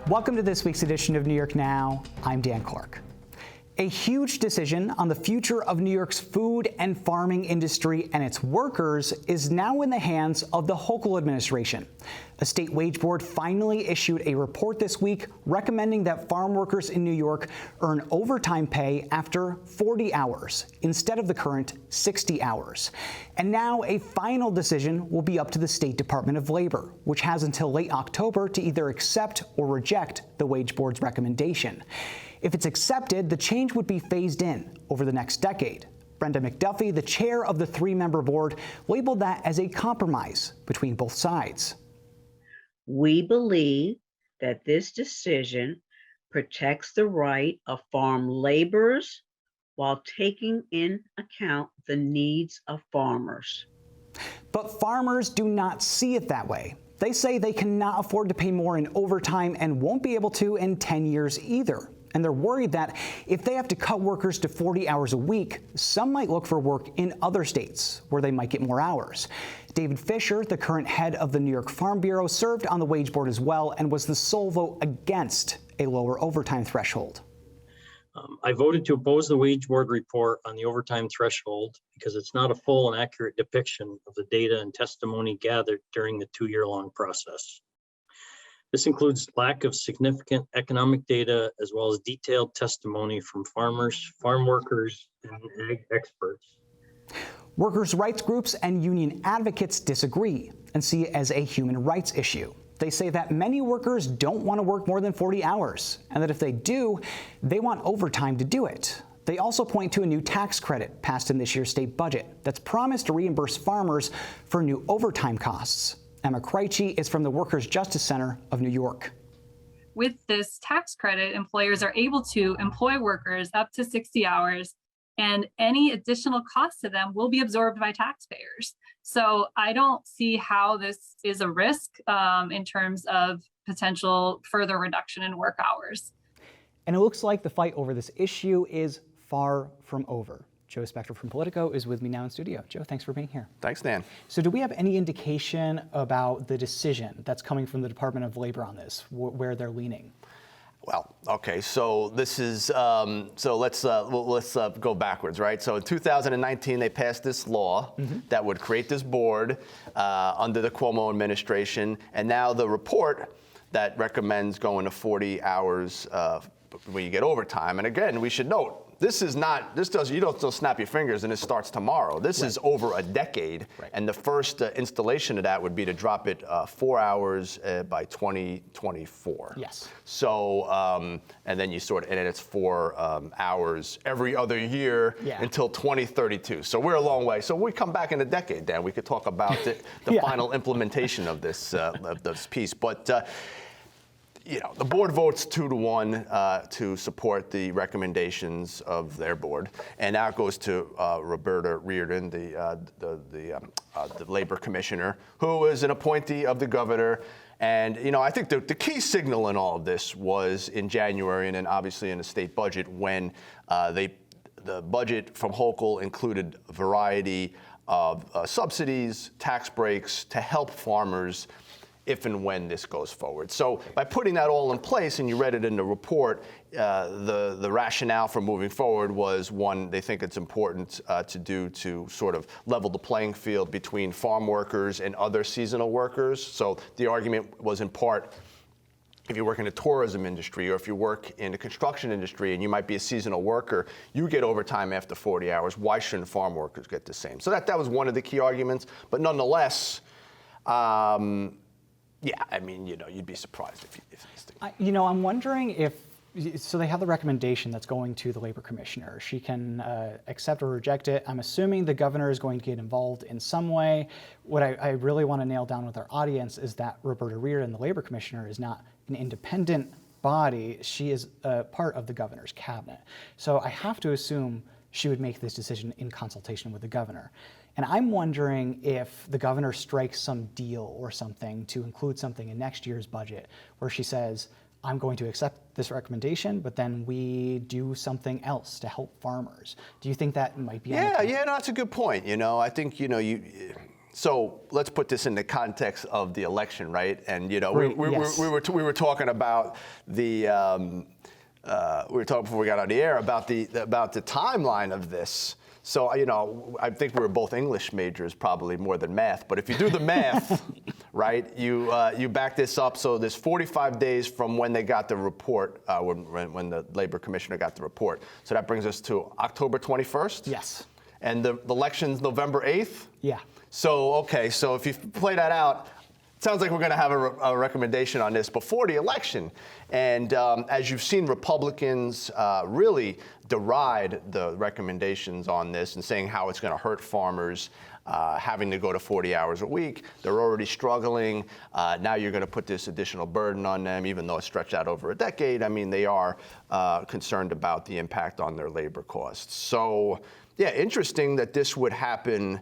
Welcome to this week's edition of New York Now. I'm Dan Clark. A huge decision on the future of New York's food and farming industry and its workers is now in the hands of the Hochul administration. The state wage board finally issued a report this week recommending that farm workers in New York earn overtime pay after 40 hours instead of the current 60 hours. And now a final decision will be up to the State Department of Labor, which has until late October to either accept or reject the wage board's recommendation. If it's accepted, the change would be phased in over the next decade. Brenda McDuffie, the chair of the three-member board, labeled that as a compromise between both sides. We believe that this decision protects the right of farm laborers while taking in account the needs of farmers. But farmers do not see it that way. They say they cannot afford to pay more in overtime and won't be able to in 10 years either. And they're worried that if they have to cut workers to 40 hours a week, some might look for work in other states where they might get more hours. David Fisher, the current head of the New York Farm Bureau, served on the wage board as well and was the sole vote against a lower overtime threshold. I voted to oppose the wage board report on the overtime threshold because it's not a full and accurate depiction of the data and testimony gathered during the 2-year-long process. This includes lack of significant economic data as well as detailed testimony from farmers, farm workers, and ag experts. Workers' rights groups and union advocates disagree and see it as a human rights issue. They say that many workers don't want to work more than 40 hours, and that if they do, they want overtime to do it. They also point to a new tax credit passed in this year's state budget that's promised to reimburse farmers for new overtime costs. Emma Krejci is from the Workers' Justice Center of New York. With this tax credit, employers are able to employ workers up to 60 hours, and any additional cost to them will be absorbed by taxpayers. So I don't see how this is a risk in terms of potential further reduction in work hours. And it looks like the fight over this issue is far from over. Joe Spector from Politico is with me now in studio. Joe, thanks for being here. Thanks, Dan. So do we have any indication about the decision that's coming from the Department of Labor on this, where they're leaning? Well, okay, so this is, so let's go backwards, right? So in 2019, they passed this law that would create this board under the Cuomo administration, and now the report that recommends going to 40 hours when you get overtime. And again, we should note, you don't still snap your fingers and it starts tomorrow. This is over a decade. Right. And the first installation of that would be to drop it 4 hours by 2024. Yes. So, and then and it's 4 hours every other year until 2032. So we're a long way. So we come back in a decade, Dan, we could talk about the final implementation of this piece. But, the board votes 2-1 to support the recommendations of their board, and now it goes to Roberta Reardon, the labor commissioner, who is an appointee of the governor. And I think the key signal in all of this was in January, and then obviously in the state budget when the budget from Hochul included a variety of subsidies, tax breaks to help farmers if and when this goes forward. So by putting that all in place, and you read it in the report, the rationale for moving forward was, one, they think it's important to sort of level the playing field between farm workers and other seasonal workers. So the argument was in part, if you work in the tourism industry or if you work in the construction industry and you might be a seasonal worker, you get overtime after 40 hours. Why shouldn't farm workers get the same? So that was one of the key arguments. But nonetheless, you'd be surprised if these things. I'm wondering so they have the recommendation that's going to the labor commissioner. She can accept or reject it. I'm assuming the governor is going to get involved in some way. What I really want to nail down with our audience is that Roberta Reardon, the labor commissioner, is not an independent body. She is part of the governor's cabinet. So I have to assume she would make this decision in consultation with the governor. And I'm wondering if the governor strikes some deal or something to include something in next year's budget where she says, I'm going to accept this recommendation, but then we do something else to help farmers. Do you think that might be on the table? Yeah, that's a good point. I think, So let's put this in the context of the election, right? And Right, yes. we were talking about the we were talking before we got on the air about the timeline of this. So I think we were both English majors, probably more than math. But if you do the math, right, you back this up. So there's 45 days from when they got the report, when the Labor Commissioner got the report. So that brings us to October 21st. Yes. And the election's November 8th. Yeah. So, okay, so if you play that out, it sounds like we're going to have a recommendation on this before the election. And as you've seen, Republicans really deride the recommendations on this and saying how it's going to hurt farmers having to go to 40 hours a week. They're already struggling. Now you're going to put this additional burden on them, even though it's stretched out over a decade. I mean, they are concerned about the impact on their labor costs. So, yeah, interesting that this would happen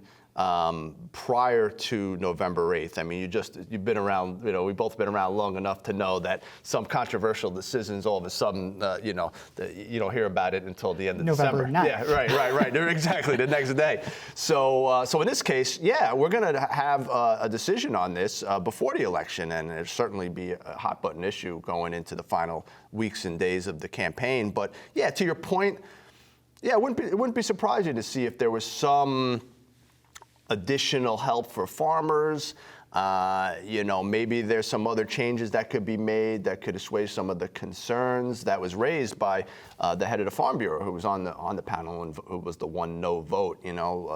prior to November 8th. I mean, you've been around, we've both been around long enough to know that some controversial decisions, all of a sudden, you don't hear about it until the end of November December. 9th. Yeah, right. Exactly, the next day. So in this case, yeah, we're going to have a decision on this before the election, and it'll certainly be a hot button issue going into the final weeks and days of the campaign. But yeah, to your point, yeah, it wouldn't be surprising to see if there was some additional help for farmers. Maybe there's some other changes that could be made that could assuage some of the concerns that was raised by the head of the Farm Bureau, who was on the panel and who was the one no vote.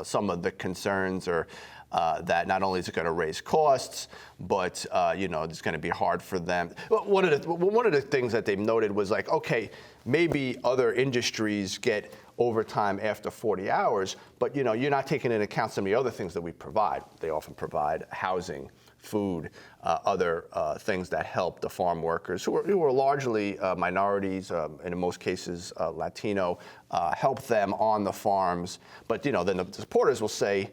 Some of the concerns are that not only is it going to raise costs, but it's going to be hard for them. One of the things that they've noted was like, okay, maybe other industries get overtime after 40 hours, but you're not taking into account some of the other things that we provide. They often provide housing, food, other things that help the farm workers who are largely minorities, and in most cases Latino, help them on the farms. But then the supporters will say,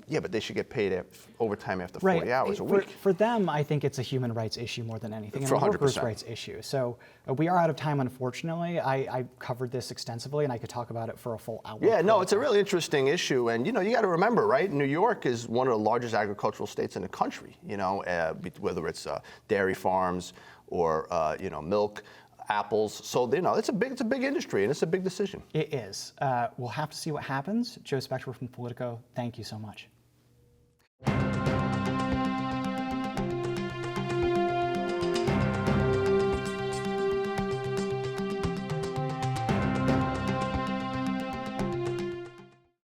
yeah, but they should get paid overtime after 40 hours a week. For them, I think it's a human rights issue more than anything, and For a workers' 100%. rights issue. So we are out of time, unfortunately. I covered this extensively, and I could talk about it for a full hour. Yeah, no, it's a really interesting issue, and you got to remember, right? New York is one of the largest agricultural states in the country. Whether it's dairy farms or milk, apples. So it's a big industry, and it's a big decision. It is. We'll have to see what happens. Joe Spector from Politico, thank you so much.